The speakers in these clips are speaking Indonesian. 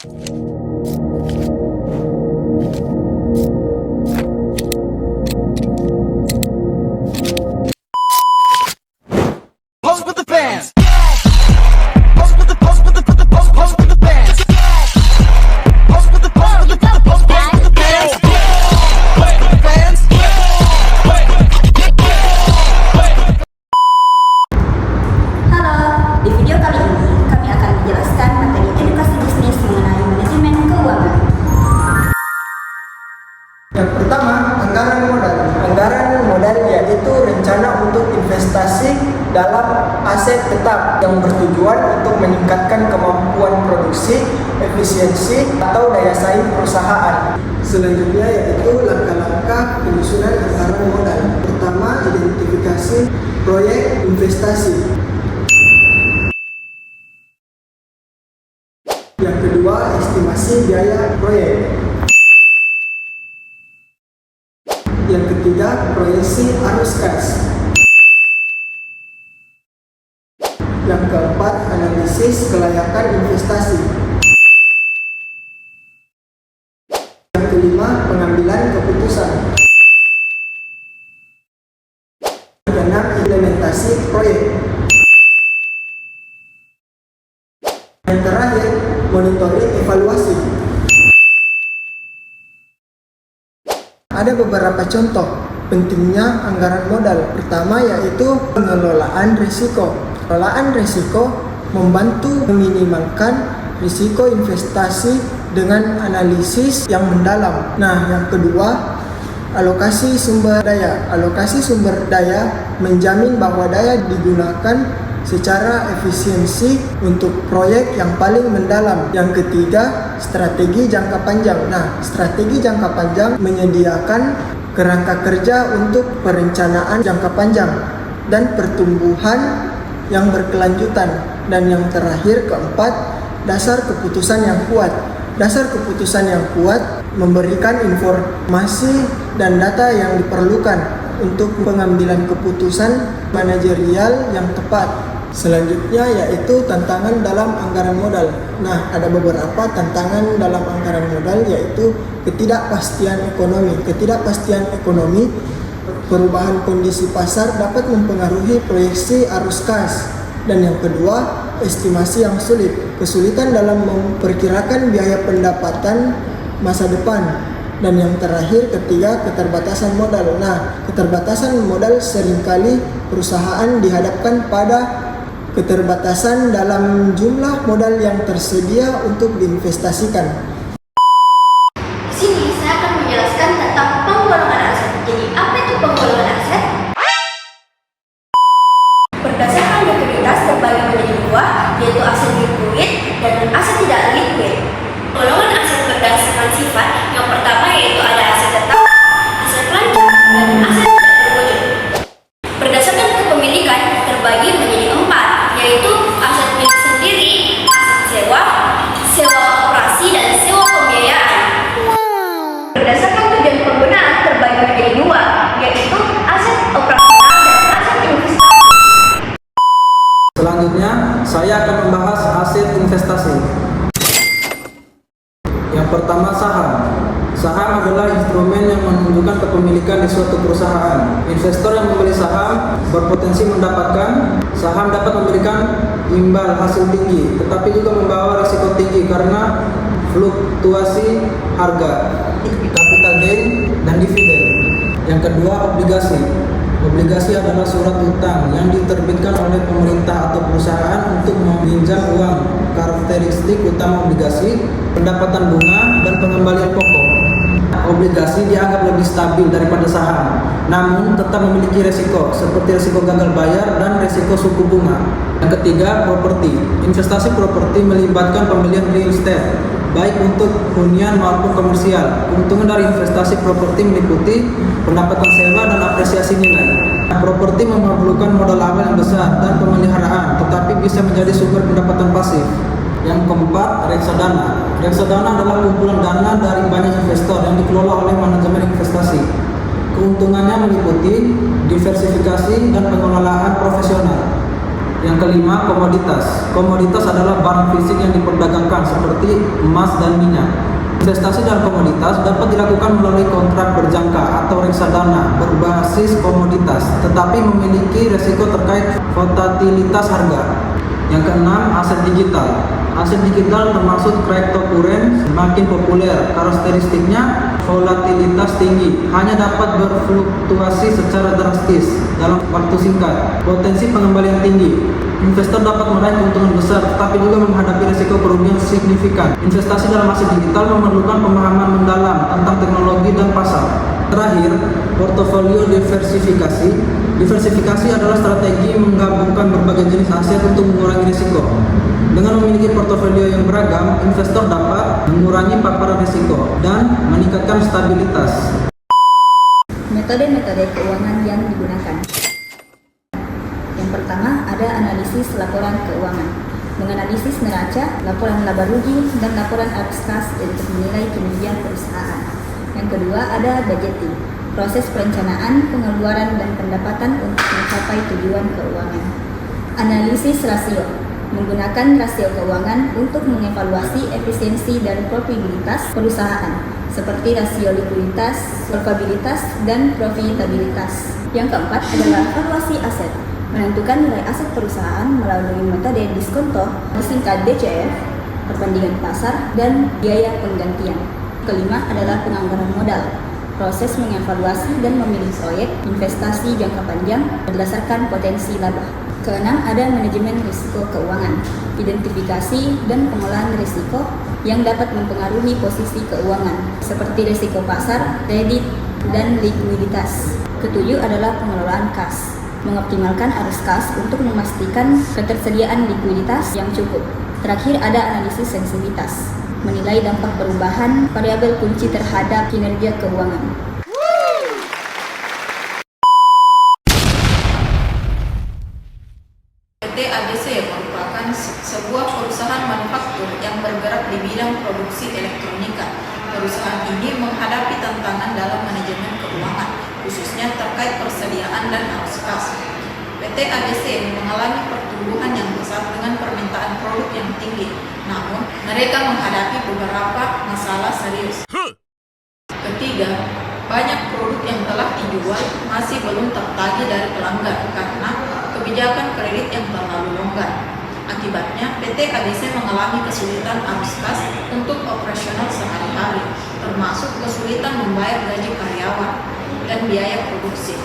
Pose with the fans. Pose with the pose with the pose with the fans. Pose with the pose with the pose with the fans. Pose with the fans. Halo, di video kali ini kami akan menjelaskan materi edukasi bisnis mengenai manajemen keuangan. Yang pertama, anggaran modal. Anggaran modal yaitu rencana untuk investasi dalam aset tetap yang bertujuan untuk meningkatkan kemampuan produksi, efisiensi, atau daya saing perusahaan. Selanjutnya yaitu langkah-langkah penyusunan anggaran modal. Pertama, identifikasi proyek investasi. Yang kedua, estimasi biaya proyek. Yang ketiga, proyeksi arus kas. Yang keempat, analisis kelayakan investasi. Yang kelima, pengambilan keputusan. Yang keenam, implementasi proyek. Yang terakhir, monitoring evaluasi. Ada beberapa contoh pentingnya anggaran modal. Pertama yaitu pengelolaan risiko. Pengelolaan risiko membantu meminimalkan risiko investasi dengan analisis yang mendalam. Nah, yang kedua, alokasi sumber daya. Alokasi sumber daya menjamin bahwa daya digunakan secara efisiensi untuk proyek yang paling mendalam. Yang ketiga, strategi jangka panjang. Nah, strategi jangka panjang menyediakan kerangka kerja untuk perencanaan jangka panjang dan pertumbuhan yang berkelanjutan. Dan yang terakhir, keempat, dasar keputusan yang kuat. Dasar keputusan yang kuat memberikan informasi dan data yang diperlukan untuk pengambilan keputusan manajerial yang tepat. Selanjutnya yaitu tantangan dalam anggaran modal. Nah, ada beberapa tantangan dalam anggaran modal yaitu ketidakpastian ekonomi. Ketidakpastian ekonomi, perubahan kondisi pasar dapat mempengaruhi proyeksi arus kas. Dan yang kedua, estimasi yang sulit. Kesulitan dalam memperkirakan biaya pendapatan masa depan. Dan yang terakhir, ketiga, keterbatasan modal. Nah, keterbatasan modal seringkali perusahaan dihadapkan pada keterbatasan dalam jumlah modal yang tersedia untuk diinvestasikan. Di sini saya akan menjelaskan tentang penggolongan aset. Jadi, apa itu penggolongan aset? Berdasarkan likuiditas terbagi menjadi dua, yaitu aset likuid dan aset tidak likuid. Golongan aset berdasarkan sifat. Yang pertama yaitu ada aset tetap, aset lanjut, dan aset tidak berwujud. Berdasarkan kepemilikan terbagi menjadi empat, yaitu aset milik sendiri, aset sewa, sewa operasi, dan sewa pembiayaan. Berdasarkan tujuan penggunaan terbagi menjadi dua, yaitu aset operasional dan aset investasi. Selanjutnya, saya akan membahas aset investasi. Yang pertama, saham. Saham adalah instrumen yang menunjukkan kepemilikan di suatu perusahaan. Investor yang membeli saham berpotensi mendapatkan. Saham dapat memberikan imbal hasil tinggi, tetapi juga membawa risiko tinggi karena fluktuasi harga, capital gain, dan dividen. Yang kedua, obligasi. Obligasi adalah surat utang yang diterbitkan oleh pemerintah atau perusahaan untuk meminjam uang. Karakteristik utama obligasi, pendapatan bunga, dan pengembalian pokok. Obligasi dianggap lebih stabil daripada saham, namun tetap memiliki resiko, seperti resiko gagal bayar dan resiko suku bunga. Yang ketiga, properti. Investasi properti melibatkan pembelian real estate, baik untuk hunian maupun komersial. Keuntungan dari investasi properti meliputi pendapatan sewa dan apresiasi nilai. Properti memerlukan modal awal yang besar dan pemeliharaan, tetapi bisa menjadi sumber pendapatan pasif. Yang keempat, reksadana. Reksadana adalah kumpulan dana dari banyak investor yang dikelola oleh manajemen investasi. Keuntungannya meliputi diversifikasi dan pengelolaan profesional. Yang kelima, komoditas. Komoditas adalah barang fisik yang diperdagangkan seperti emas dan minyak. Investasi dalam komoditas dapat dilakukan melalui kontrak berjangka atau reksadana berbasis komoditas, tetapi memiliki resiko terkait volatilitas harga. Yang keenam, aset digital. Aset digital termasuk cryptocurrency semakin populer. Karakteristiknya volatilitas tinggi, hanya dapat berfluktuasi secara drastis dalam waktu singkat. Potensi pengembalian tinggi. Investor dapat meraih keuntungan besar, tetapi juga menghadapi risiko kerugian signifikan. Investasi dalam aset digital memerlukan pemahaman mendalam tentang teknologi dan pasar. Terakhir, portofolio diversifikasi. Diversifikasi adalah strategi menggabungkan berbagai jenis aset untuk mengurangi risiko. Dengan memiliki portofolio yang beragam, investor dapat mengurangi paparan risiko dan meningkatkan stabilitas. Metode-metode keuangan yang digunakan. Yang pertama ada analisis laporan keuangan. Menganalisis neraca, laporan laba rugi, dan laporan arus kas untuk menilai kinerja perusahaan. Yang kedua ada budgeting, proses perencanaan, pengeluaran, dan pendapatan untuk mencapai tujuan keuangan. Analisis rasio, menggunakan rasio keuangan untuk mengevaluasi efisiensi dan profitabilitas perusahaan, seperti rasio likuiditas, solvabilitas, dan profitabilitas. Yang keempat adalah valuasi aset, menentukan nilai aset perusahaan melalui metode diskonto, disingkat DCF, perbandingan pasar, dan biaya penggantian. Kelima adalah penganggaran modal, proses mengevaluasi dan memilih proyek investasi jangka panjang berdasarkan potensi laba. Keenam ada manajemen risiko keuangan, identifikasi dan pengelolaan risiko yang dapat mempengaruhi posisi keuangan, seperti risiko pasar, kredit, dan likuiditas. Ketujuh adalah pengelolaan kas, mengoptimalkan arus kas untuk memastikan ketersediaan likuiditas yang cukup. Terakhir ada analisis sensitivitas, menilai dampak perubahan variabel kunci terhadap kinerja keuangan. PT ABC merupakan sebuah perusahaan manufaktur yang bergerak di bidang produksi elektronika. Perusahaan ini menghadapi tantangan dalam manajemen keuangan, khususnya terkait persediaan dan arus kas. PT ABC mengalami pertumbuhan yang besar dengan permintaan produk yang tinggi, namun mereka menghadapi beberapa masalah serius. Ketiga, banyak produk yang telah dijual masih belum tertagih dari pelanggan karena kebijakan kredit yang terlalu longgar. Akibatnya, PT ABC mengalami kesulitan arus kas untuk operasional sehari-hari, termasuk kesulitan membayar gaji karyawan dan biaya produksi.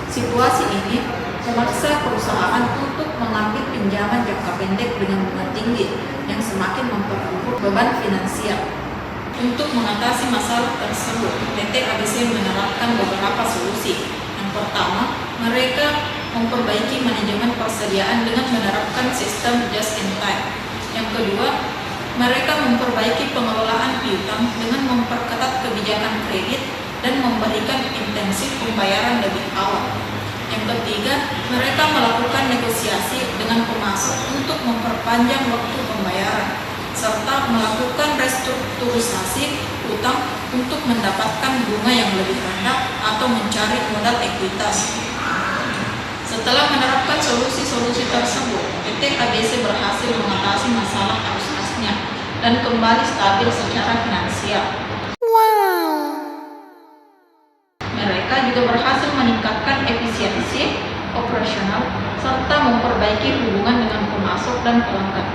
Situasi ini memaksa perusahaan untuk mengambil pinjaman jangka pendek dengan bunga tinggi yang semakin memperburuk beban finansial. Untuk mengatasi masalah tersebut, PT ABC menerapkan beberapa solusi. Yang pertama, mereka memperbaiki manajemen persediaan dengan menerapkan sistem just in time. Yang kedua, mereka memperbaiki pengelolaan piutang dengan memperketat kebijakan kredit dan memberikan intensif pembayaran lebih awal. Yang ketiga, mereka melakukan negosiasi dengan pemasok untuk memperpanjang waktu pembayaran, serta melakukan restrukturisasi utang untuk mendapatkan bunga yang lebih rendah atau mencari modal ekuitas. Setelah menerapkan solusi-solusi tersebut, PT ABC berhasil mengatasi masalah arus kasnya dan kembali stabil secara finansial. Mereka juga berhasil meningkatkan efisiensi operasional serta memperbaiki hubungan dengan pemasok dan pelanggan.